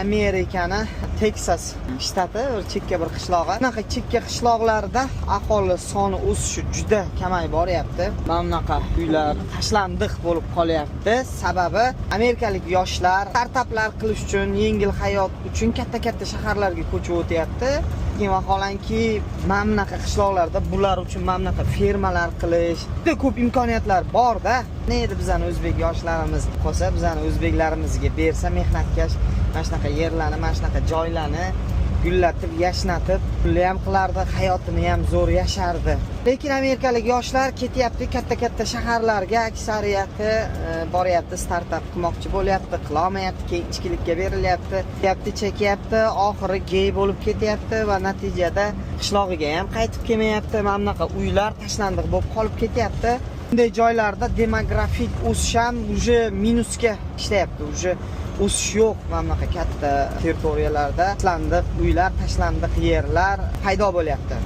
Amerikani Teksas shtati bir chekka bir qishlog'i. Bunaqa chekka qishloqlarda aholi soni o'sishi juda kamayib boryapti. Mana bunaqa uylar tashlandiq bo'lib qolyapti. Sababi amerikalik yoshlar startaplar qilish uchun, yengil hayot uchun katta-katta shaharlarga ko'chib o'tyapti. Vaholanki mana bunaqa qishloqlarda bular uchun mana bunaqa fermalar qilish juda ko'p imkoniyatlar bor-da. Ne edi bizani o'zbek yoshlarimiz qolsa, bizani o'zbeklarimizga bersa mehnatkash mana shunaqa yerlarni, mana shunaqa joylarni gullatib, yashnatib, pulli ham qilardi, hayotini ham zo'r yashardi. Lekin amerikalik yoshlar ketyapti katta-katta shaharlarga, aksariyati boryapti, startap qilmoqchi bo'lyapti, qila olmayapti, keyin ichkilikka berilyapti, chekyapti, oxiri gey bo'lib ketyapti va natijada qishlog'iga ham qaytib kelmayapti. Mana bunaqa uylar tashlandiq bo'lib qolib ketyapti. Bunday joylarda demografik o'sish ham uje minusga ishlayapti, uje o'sish yo'q. Mana bunaqa katta territoriyalarda tashlandiq uylar, tashlandiq yerlar paydo bo'lyapti.